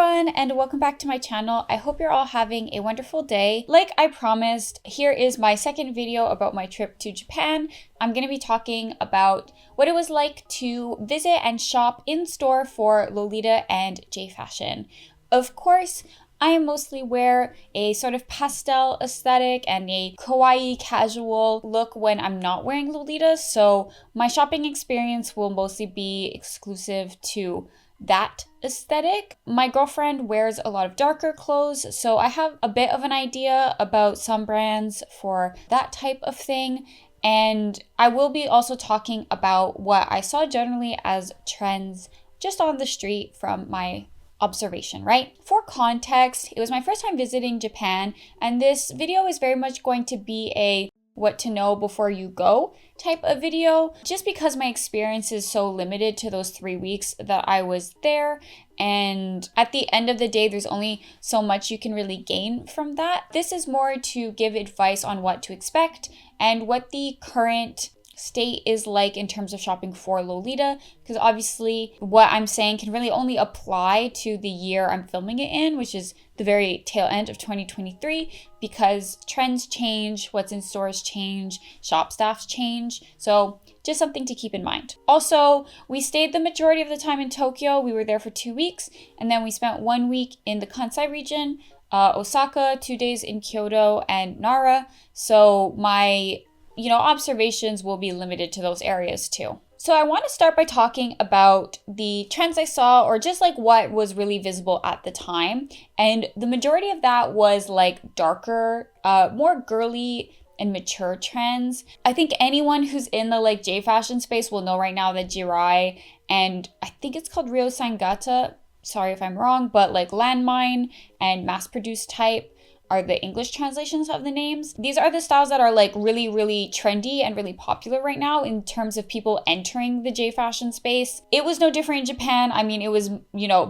everyone, and welcome back to my channel. I hope you're all having a wonderful day. Like I promised, here is my second video about my trip to Japan. I'm going to be talking about what it was like to visit and shop in store for Lolita and J fashion. Of course, I mostly wear a sort of pastel aesthetic and a kawaii casual look when I'm not wearing Lolita, so my shopping experience will mostly be exclusive to that aesthetic. My girlfriend wears a lot of darker clothes, so I have a bit of an idea about some brands for that type of thing. And I will be also talking about what I saw generally as trends just on the street from my observation, right? For context, it was my first time visiting Japan, and this video is very much going to be a what to know before you go type of video, just because my experience is so limited to those 3 weeks that I was there. And at the end of the day, there's only so much you can really gain from that. This is more to give advice on what to expect and what the current state is like in terms of shopping for Lolita, because obviously what I'm saying can really only apply to the year I'm filming it in, which is the very tail end of 2023, because trends change, what's in stores change, shop staffs change, so just something to keep in mind. Also, we stayed the majority of the time in Tokyo. We were there for 2 weeks, and then we spent 1 week in the Kansai region, Osaka, 2 days in Kyoto and Nara, so my observations will be limited to those areas too. So I want to start by talking about the trends I saw, or just like what was really visible at the time. And the majority of that was like darker, more girly and mature trends. I think anyone who's in the like J fashion space will know right now that Jirai, and I think it's called Ryo Sangata, sorry if I'm wrong, but like Landmine and mass produced type are the English translations of the names. These are the styles that are like really, really trendy and really popular right now in terms of people entering the J fashion space. It was no different in Japan. I mean, it was,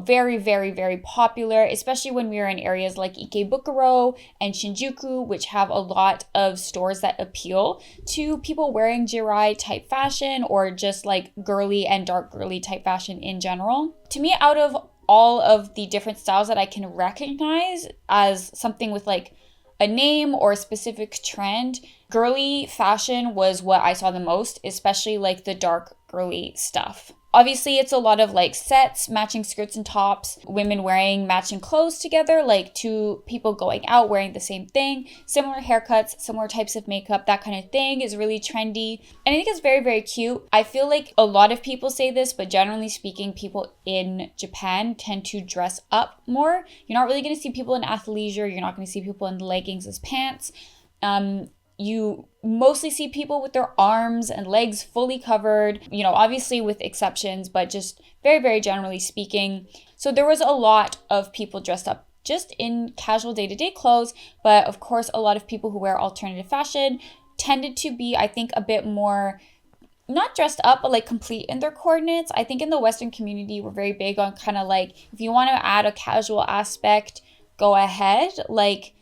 very, very, very popular, especially when we were in areas like Ikebukuro and Shinjuku, which have a lot of stores that appeal to people wearing Jirai type fashion or just like girly and dark girly type fashion in general. To me, out of all of the different styles that I can recognize as something with like a name or a specific trend, girly fashion was what I saw the most, especially like the dark girly stuff. Obviously, it's a lot of like sets, matching skirts and tops, women wearing matching clothes together, like two people going out wearing the same thing, similar haircuts, similar types of makeup, that kind of thing is really trendy. And I think it's very, very cute. I feel like a lot of people say this, but generally speaking, people in Japan tend to dress up more. You're not really going to see people in athleisure. You're not going to see people in leggings as pants. You mostly see people with their arms and legs fully covered, obviously with exceptions, but just very, very generally speaking. So there was a lot of people dressed up just in casual day-to-day clothes, but of course, a lot of people who wear alternative fashion tended to be, I think, a bit more not dressed up, but like complete in their coordinates. I think in the Western community, we're very big on kind of like, if you want to add a casual aspect, go ahead. Like,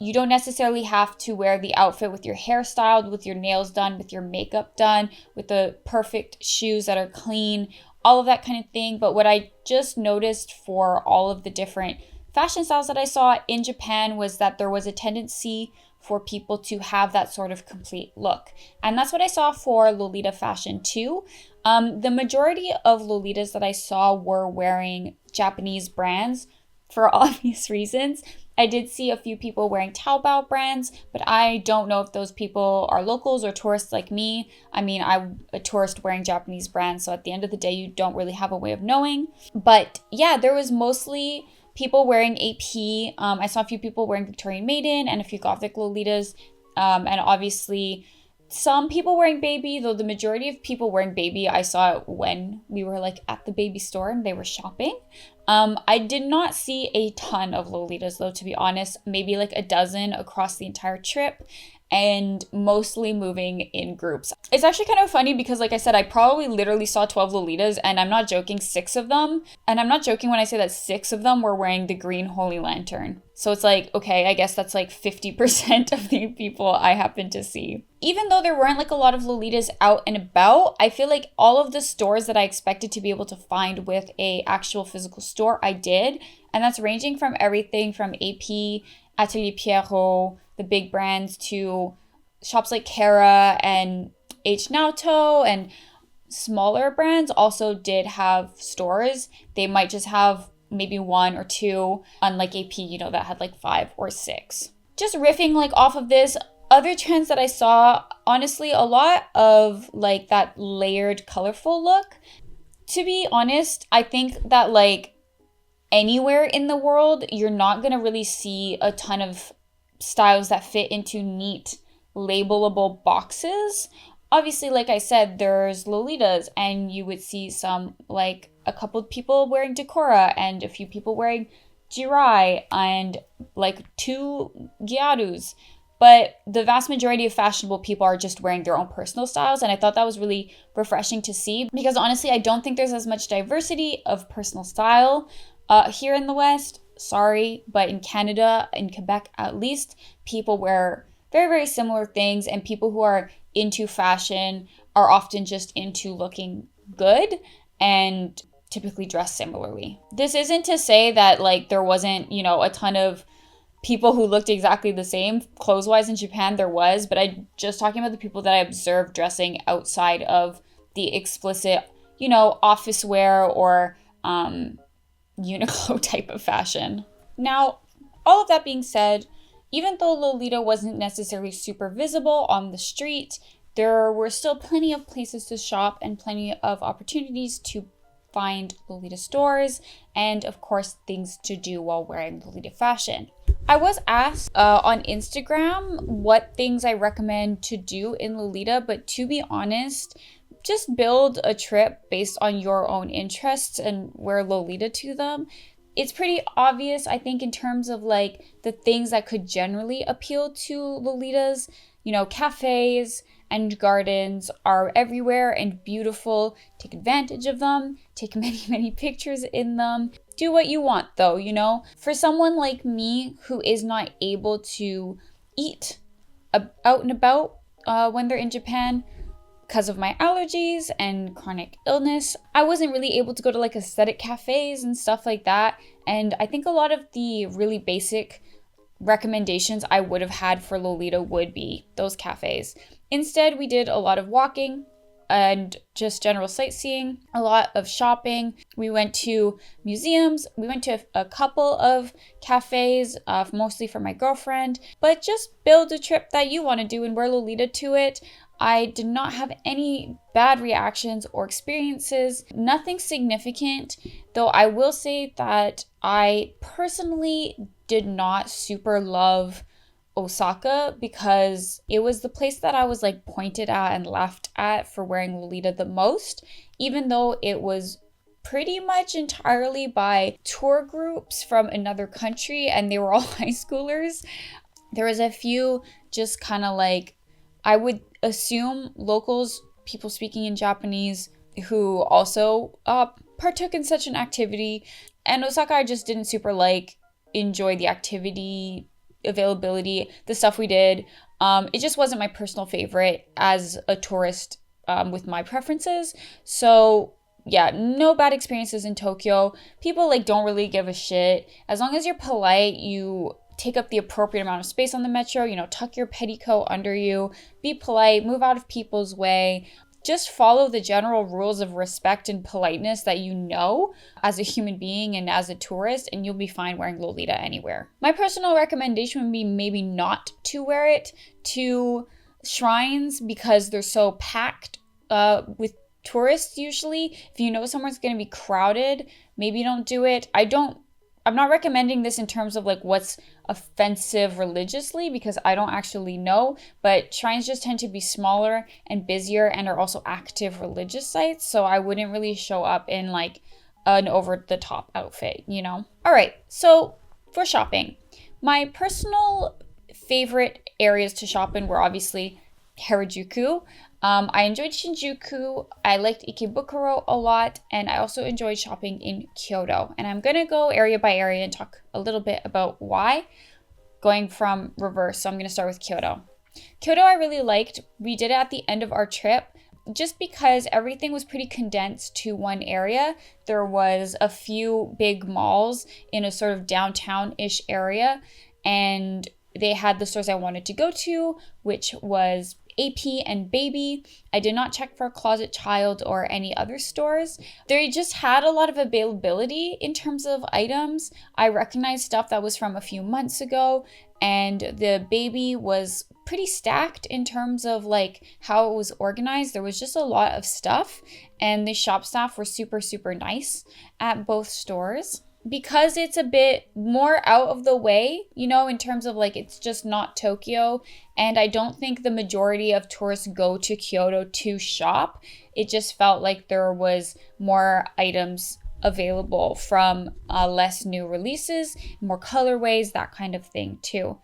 you don't necessarily have to wear the outfit with your hair styled, with your nails done, with your makeup done, with the perfect shoes that are clean, all of that kind of thing. But what I just noticed for all of the different fashion styles that I saw in Japan was that there was a tendency for people to have that sort of complete look. And that's what I saw for Lolita fashion too. The majority of Lolitas that I saw were wearing Japanese brands for obvious reasons. I did see a few people wearing Taobao brands, but I don't know if those people are locals or tourists like me. I mean, I'm a tourist wearing Japanese brands, so at the end of the day, you don't really have a way of knowing. But yeah, there was mostly people wearing AP. I saw a few people wearing Victorian Maiden and a few Gothic Lolitas, and obviously some people wearing baby, though the majority of people wearing baby I saw it when we were like at the baby store and they were shopping. I did not see a ton of Lolitas though, to be honest, maybe like a dozen across the entire trip. and mostly moving in groups. It's actually kind of funny because, like I said, I probably literally saw 12 Lolitas, and I'm not joking, 6 of them, and I'm not joking when I say that 6 of them were wearing the green holy lantern. So it's like, okay, I guess that's like 50% of the people I happened to see. Even though there weren't like a lot of Lolitas out and about, I feel like all of the stores that I expected to be able to find with a actual physical store, I did. And that's ranging from everything from AP, Atelier Pierrot, the big brands, to shops like Kara and H Nauto, and smaller brands also did have stores. They might just have maybe 1 or 2, unlike AP, you know, that had like 5 or 6. Just riffing like off of this, other trends that I saw, honestly, a lot of like that layered, colorful look. To be honest, I think that like anywhere in the world, you're not gonna really see a ton of styles that fit into neat, labelable boxes. Obviously, like I said, there's Lolitas, and you would see some, like a couple of people wearing Decora and a few people wearing Jirai and like 2 Gyarus. But the vast majority of fashionable people are just wearing their own personal styles. And I thought that was really refreshing to see, because honestly, I don't think there's as much diversity of personal style here in the West. Sorry, but in Canada, in Quebec at least, people wear very, very similar things, and people who are into fashion are often just into looking good and typically dress similarly. This isn't to say that like there wasn't, you know, a ton of people who looked exactly the same clothes-wise in Japan. There was, but I'm just talking about the people that I observed dressing outside of the explicit, you know, office wear or Uniqlo type of fashion. Now, all of that being said, even though Lolita wasn't necessarily super visible on the street, there were still plenty of places to shop and plenty of opportunities to find Lolita stores, and of course things to do while wearing Lolita fashion. I was asked on Instagram what things I recommend to do in Lolita, but to be honest, just build a trip based on your own interests and wear Lolita to them. It's pretty obvious, I think, in terms of like the things that could generally appeal to Lolitas. You know, cafes and gardens are everywhere and beautiful. Take advantage of them. Take many, many pictures in them. Do what you want though, you know. For someone like me who is not able to eat out and about when they're in Japan, because of my allergies and chronic illness, I wasn't really able to go to like aesthetic cafes and stuff like that. And I think a lot of the really basic recommendations I would have had for Lolita would be those cafes. Instead, we did a lot of walking and just general sightseeing, a lot of shopping. We went to museums. We went to a couple of cafes, mostly for my girlfriend. But just build a trip that you want to do and wear Lolita to it. I did not have any bad reactions or experiences, nothing significant, though I will say that I personally did not super love Osaka because it was the place that I was like pointed at and laughed at for wearing Lolita the most, even though it was pretty much entirely by tour groups from another country and they were all high schoolers. There was a few just kind of like, I would assume locals, people speaking in Japanese, who also partook in such an activity. And Osaka, I just didn't super like enjoy the activity availability, the stuff we did. It just wasn't my personal favorite as a tourist with my preferences. So yeah, no bad experiences in Tokyo. People like don't really give a shit. As long as you're polite, you take up the appropriate amount of space on the metro, you know, tuck your petticoat under you, be polite, move out of people's way. Just follow the general rules of respect and politeness that you know as a human being and as a tourist, and you'll be fine wearing Lolita anywhere. My personal recommendation would be maybe not to wear it to shrines because they're so packed with tourists usually. If you know someone's going to be crowded, maybe don't do it. I'm not recommending this in terms of like what's offensive religiously because I don't actually know, but shrines just tend to be smaller and busier and are also active religious sites, so I wouldn't really show up in like an over-the-top outfit, you know? All right, so for shopping, my personal favorite areas to shop in were obviously Harajuku. I enjoyed Shinjuku, I liked Ikebukuro a lot, and I also enjoyed shopping in Kyoto. And I'm gonna go area by area and talk a little bit about why, going from reverse. So I'm gonna start with Kyoto. Kyoto I really liked. We did it at the end of our trip just because everything was pretty condensed to one area. There was a few big malls in a sort of downtown-ish area, and they had the stores I wanted to go to, which was AP and Baby. I did not check for Closet Child or any other stores. They just had a lot of availability in terms of items. I recognized stuff that was from a few months ago, and the Baby was pretty stacked in terms of like how it was organized. There was just a lot of stuff, and the shop staff were super nice at both stores. Because it's a bit more out of the way, you know, in terms of like it's just not Tokyo, and I don't think the majority of tourists go to Kyoto to shop. It just felt like there was more items available from less new releases, more colorways, that kind of thing too.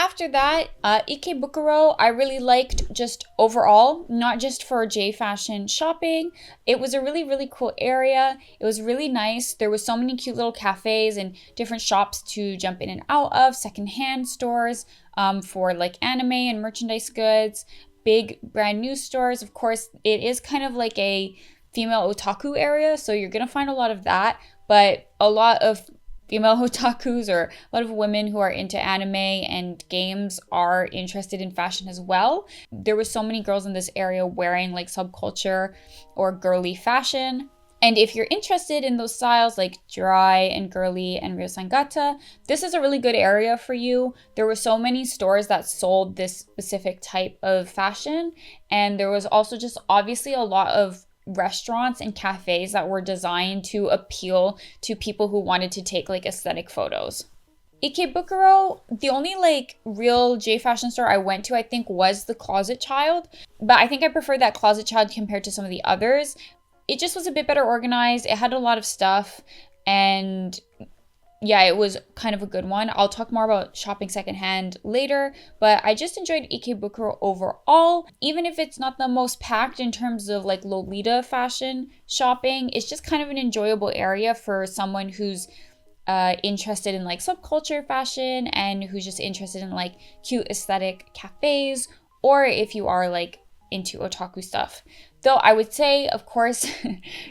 After that, Ikebukuro, I really liked just overall, not just for J fashion shopping. It was a really cool area. It was really nice. There was so many cute little cafes and different shops to jump in and out of, secondhand stores for like anime and merchandise goods, big brand new stores. Of course, it is kind of like a female otaku area, so you're gonna find a lot of that, but a lot of female otakus or a lot of women who are into anime and games are interested in fashion as well. There were so many girls in this area wearing like subculture or girly fashion. And if you're interested in those styles like dry and girly and ryosangata, this is a really good area for you. There were so many stores that sold this specific type of fashion. And there was also just obviously a lot of restaurants and cafes that were designed to appeal to people who wanted to take like aesthetic photos. Ikebukuro, the only like real J fashion store I went to, I think, was the Closet Child, but I think I preferred that Closet Child compared to some of the others. It just was a bit better organized. It had a lot of stuff, and yeah, it was kind of a good one. I'll talk more about shopping secondhand later, but I just enjoyed Ikebukuro overall. Even if it's not the most packed in terms of like Lolita fashion shopping, it's just kind of an enjoyable area for someone who's interested in like subculture fashion and who's just interested in like cute aesthetic cafes, or if you are like into otaku stuff. Though I would say, of course,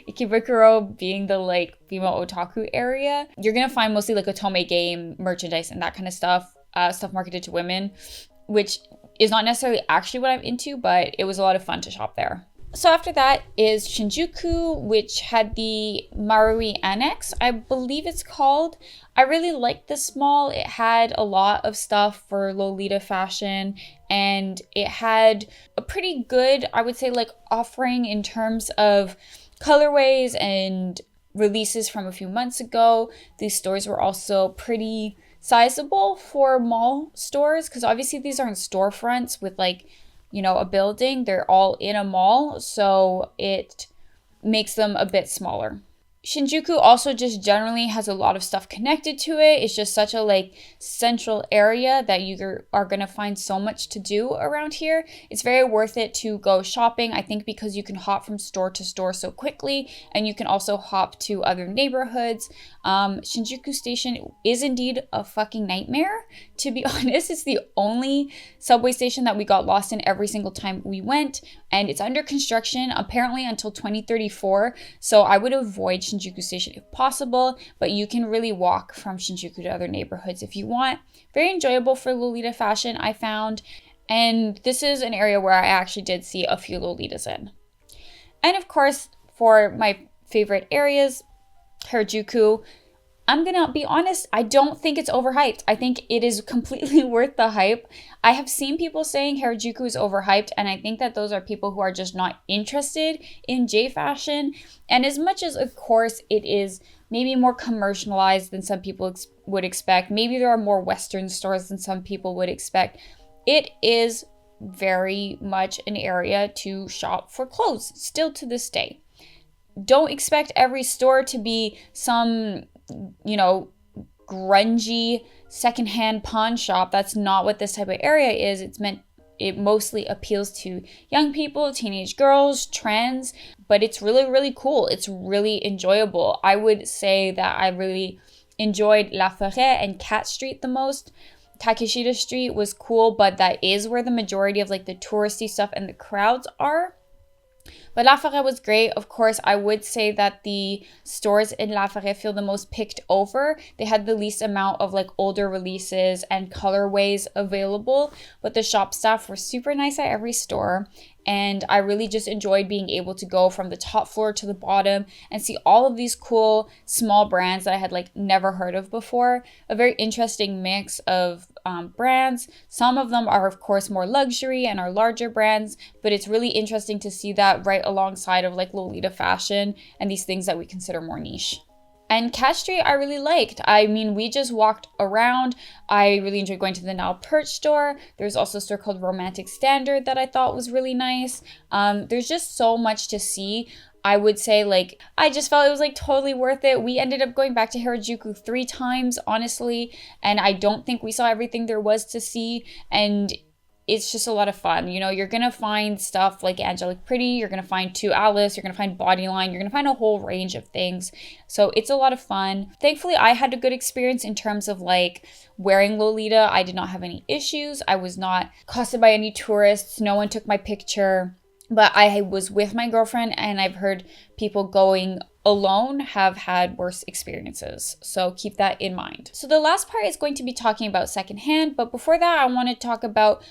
Ikebukuro being the like female otaku area, you're gonna find mostly like otome game merchandise and that kind of stuff, stuff marketed to women, which is not necessarily actually what I'm into, but it was a lot of fun to shop there. So after that is Shinjuku, which had the Marui Annex, I believe it's called. I really liked this mall. It had a lot of stuff for Lolita fashion, and it had a pretty good, I would say, like offering in terms of colorways and releases from a few months ago. These stores were also pretty sizable for mall stores, because obviously these aren't storefronts with like, you know, a building. They're all in a mall, so it makes them a bit smaller. Shinjuku also just generally has a lot of stuff connected to it. It's just such a like central area that you are going to find so much to do around here. It's very worth it to go shopping, I think, because you can hop from store to store so quickly, and you can also hop to other neighborhoods. Shinjuku Station is indeed a fucking nightmare, to be honest. It's the only subway station that we got lost in every single time we went, and it's under construction apparently until 2034, so I would avoid Shinjuku Station if possible, but you can really walk from Shinjuku to other neighborhoods if you want. Very enjoyable for Lolita fashion, I found, and this is an area where I actually did see a few Lolitas in. And of course, for my favorite areas, Harajuku, I'm gonna be honest, I don't think it's overhyped. I think it is completely worth the hype. I have seen people saying Harajuku is overhyped, and I think that those are people who are just not interested in J fashion. And as much as, of course, it is maybe more commercialized than some people would expect, maybe there are more Western stores than some people would expect, it is very much an area to shop for clothes, still to this day. Don't expect every store to be some, you know, grungy secondhand pawn shop. That's not what this type of area is. It mostly appeals to young people, teenage girls, trends, but it's really, really cool. It's really enjoyable. I would say that I really enjoyed Lafare and Cat Street the most. Takeshita Street was cool, but that is where the majority of like the touristy stuff and the crowds are. But Lafare was great. Of course, I would say that the stores in Lafare feel the most picked over. They had the least amount of like older releases and colorways available, but the shop staff were super nice at every store. And I really just enjoyed being able to go from the top floor to the bottom and see all of these cool small brands that I had like never heard of before. A very interesting mix of brands. Some of them are of course more luxury and are larger brands, but it's really interesting to see that right alongside of like Lolita fashion and these things that we consider more niche. And Cat Street I really liked. I mean, we just walked around. I really enjoyed going to the Nile Perch store. There's also a store called Romantic Standard that I thought was really nice. There's just so much to see. I would say like, I just felt it was like totally worth it. We ended up going back to Harajuku 3 times, honestly. And I don't think we saw everything there was to see. And it's just a lot of fun. You know, you're going to find stuff like Angelic Pretty, you're going to find To Alice, you're going to find Bodyline, you're going to find a whole range of things. So it's a lot of fun. Thankfully, I had a good experience in terms of like wearing Lolita. I did not have any issues. I was not accosted by any tourists. No one took my picture. But I was with my girlfriend, and I've heard people going alone have had worse experiences. So keep that in mind. So the last part is going to be talking about secondhand. But before that, I want to talk about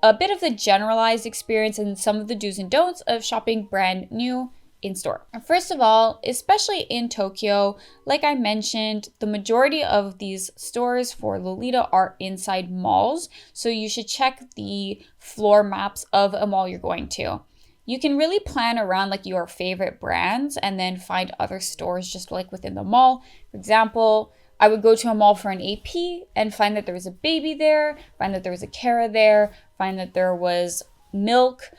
a bit of the generalized experience and some of the do's and don'ts of shopping brand new in store. First of all, especially in Tokyo, like I mentioned, the majority of these stores for Lolita are inside malls. So you should check the floor maps of a mall you're going to. You can really plan around like your favorite brands and then find other stores just like within the mall. For example, I would go to a mall for an AP and find that there was a baby there, find that there was a Kara there, find that there was Milk,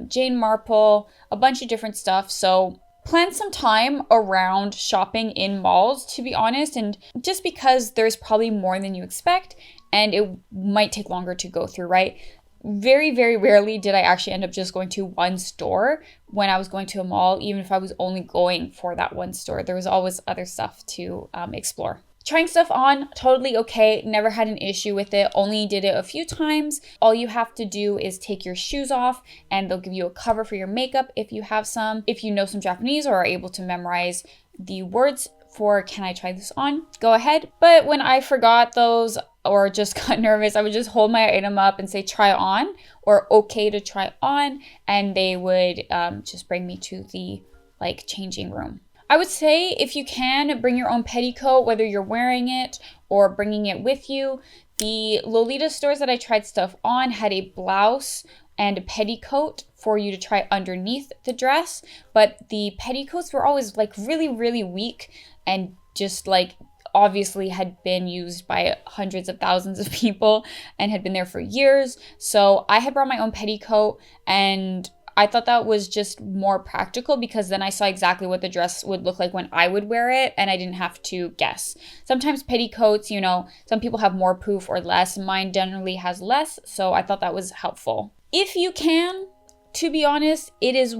Jane Marple, a bunch of different stuff. So plan some time around shopping in malls, to be honest, and just because there's probably more than you expect and it might take longer to go through, right? Very, very rarely did I actually end up just going to one store when I was going to a mall, even if I was only going for that one store. There was always other stuff to explore. Trying stuff on, totally okay. Never had an issue with it. Only did it a few times. All you have to do is take your shoes off and they'll give you a cover for your makeup if you have some. If you know some Japanese or are able to memorize the words for "can I try this on?" go ahead. But when I forgot those or just got nervous, I would just hold my item up and say "try on" or "okay to try on," and they would just bring me to the like changing room. I would say if you can, bring your own petticoat, whether you're wearing it or bringing it with you. The Lolita stores that I tried stuff on had a blouse and a petticoat for you to try underneath the dress, but the petticoats were always like really, really weak and just like obviously had been used by hundreds of thousands of people and had been there for years. So I had brought my own petticoat, and I thought that was just more practical because then I saw exactly what the dress would look like when I would wear it and I didn't have to guess. Sometimes petticoats, you know, some people have more poof or less. Mine generally has less, so I thought that was helpful. If you can, to be honest, it is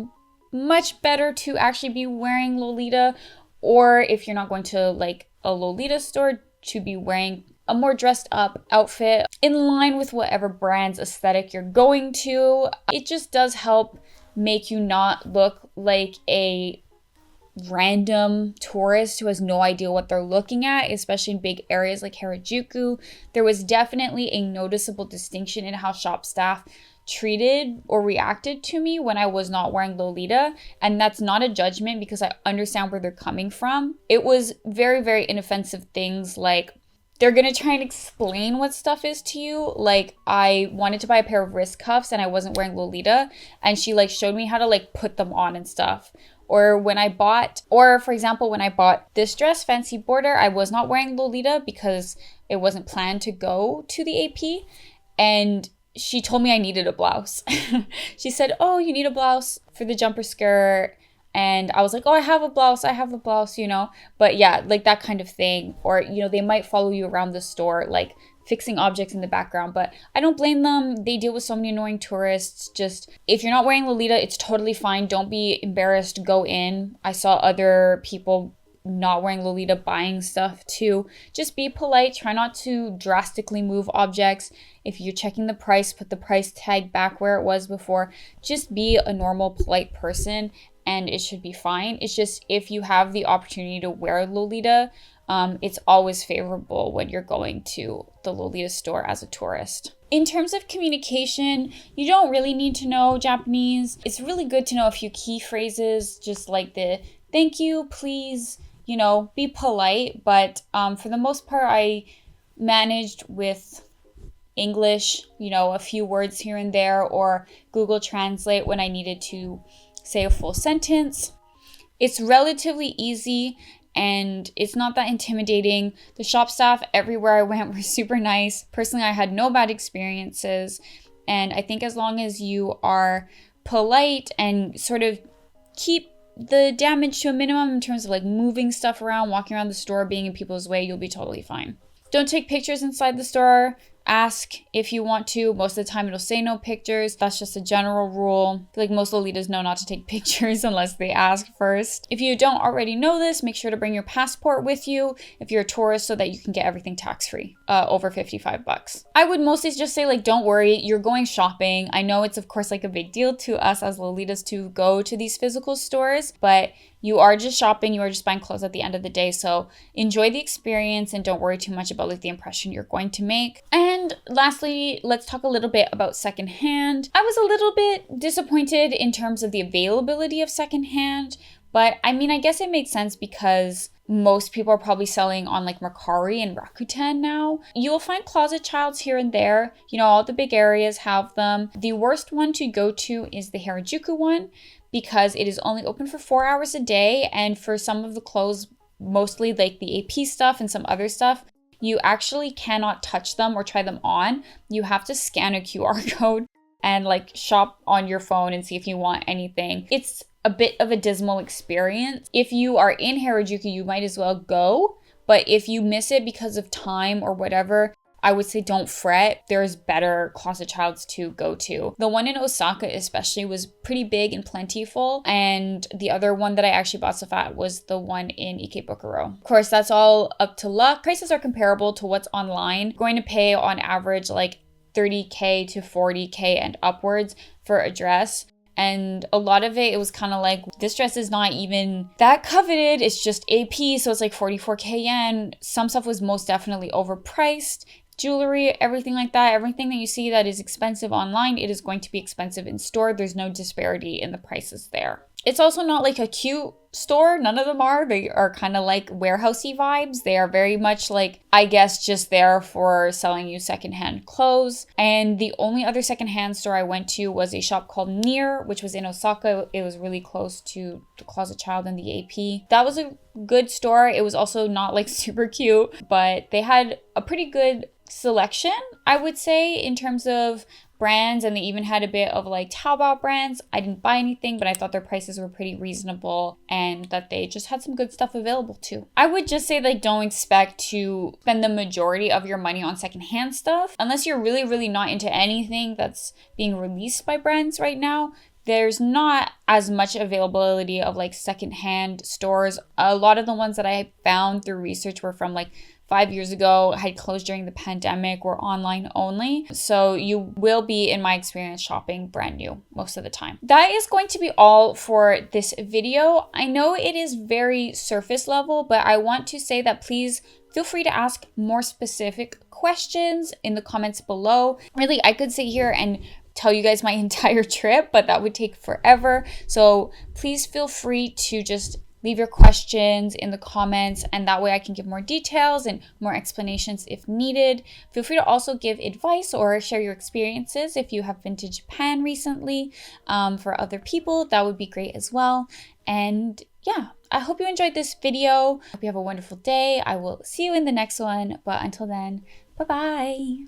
much better to actually be wearing Lolita, or if you're not going to like a Lolita store, to be wearing a more dressed up outfit in line with whatever brand's aesthetic you're going to. It just does help make you not look like a random tourist who has no idea what they're looking at, especially in big areas like Harajuku. There was definitely a noticeable distinction in how shop staff treated or reacted to me when I was not wearing Lolita, and that's not a judgment because I understand where they're coming from. It was very, very inoffensive things like they're gonna try and explain what stuff is to you. Like I wanted to buy a pair of wrist cuffs and I wasn't wearing Lolita, and she like showed me how to like put them on and stuff. Or for example, when I bought this dress, Fancy Border, I was not wearing Lolita because it wasn't planned to go to the AP, and she told me I needed a blouse. She said, "Oh, you need a blouse for the jumper skirt." and I was like, oh, I have a blouse, you know. But yeah, like that kind of thing. Or, you know, they might follow you around the store, like fixing objects in the background. But I don't blame them. They deal with so many annoying tourists. Just, if you're not wearing Lolita, it's totally fine. Don't be embarrassed. Go in. I saw other people not wearing Lolita buying stuff too. Just be polite. Try not to drastically move objects. If you're checking the price, put the price tag back where it was before. Just be a normal, polite person, and it should be fine. It's just, if you have the opportunity to wear Lolita, it's always favorable when you're going to the Lolita store as a tourist. In terms of communication, you don't really need to know Japanese. It's really good to know a few key phrases, just like the thank you, please, you know, be polite. But for the most part, I managed with English, you know, a few words here and there, or Google Translate when I needed to say a full sentence. It's relatively easy and it's not that intimidating. The shop staff everywhere I went were super nice. Personally, I had no bad experiences. And I think as long as you are polite and sort of keep the damage to a minimum in terms of like moving stuff around, walking around the store, being in people's way, you'll be totally fine. Don't take pictures inside the store. Ask if you want to. Most of the time it'll say no pictures. That's just a general rule. I feel like most Lolitas know not to take pictures unless they ask first. If you don't already know this, make sure to bring your passport with you if you're a tourist so that you can get everything tax-free, over $55. I would mostly just say, like, don't worry, you're going shopping. I know it's of course like a big deal to us as Lolitas to go to these physical stores, but you are just shopping, you are just buying clothes at the end of the day. So enjoy the experience and don't worry too much about like the impression you're going to make. And lastly, let's talk a little bit about secondhand. I was a little bit disappointed in terms of the availability of secondhand, but I mean, I guess it makes sense because most people are probably selling on like Mercari and Rakuten now. You will find closet childs here and there. You know, all the big areas have them. The worst one to go to is the Harajuku one, because it is only open for 4 hours a day. And for some of the clothes, mostly like the AP stuff and some other stuff, you actually cannot touch them or try them on. You have to scan a QR code and like shop on your phone and see if you want anything. It's a bit of a dismal experience. If you are in Harajuku, you might as well go. But if you miss it because of time or whatever, I would say don't fret. There's better closet childs to go to. The one in Osaka especially was pretty big and plentiful. And the other one that I actually bought stuff at was the one in Ikebukuro. Of course, that's all up to luck. Prices are comparable to what's online. You're going to pay on average like 30K to 40K and upwards for a dress. And a lot of it was kind of like, this dress is not even that coveted. It's just AP, so it's like 44K yen. Some stuff was most definitely overpriced. Jewelry, everything like that, everything that you see that is expensive online, it is going to be expensive in store. There's no disparity in the prices there. It's also not like a cute store. None of them are. They are kind of like warehousey vibes. They are very much like, I guess, just there for selling you secondhand clothes. And the only other secondhand store I went to was a shop called Near, which was in Osaka. It was really close to the Closet Child and the AP. That was a good store. It was also not like super cute, but they had a pretty good selection, I would say, in terms of brands, and they even had a bit of like Taobao brands. I didn't buy anything, but I thought their prices were pretty reasonable and that they just had some good stuff available too. I would just say, like, don't expect to spend the majority of your money on secondhand stuff unless you're really, really not into anything that's being released by brands right now. There's not as much availability of like secondhand stores. A lot of the ones that I found through research were from like 5 years ago, had closed during the pandemic, were online only. So you will be, in my experience, shopping brand new most of the time. That is going to be all for this video. I know it is very surface level, but I want to say that please feel free to ask more specific questions in the comments below. Really, I could sit here and tell you guys my entire trip, but that would take forever. So please feel free to just leave your questions in the comments, and that way I can give more details and more explanations if needed. Feel free to also give advice or share your experiences if you have been to Japan recently for other people. That would be great as well. And yeah, I hope you enjoyed this video. Hope you have a wonderful day. I will see you in the next one. But until then, bye-bye.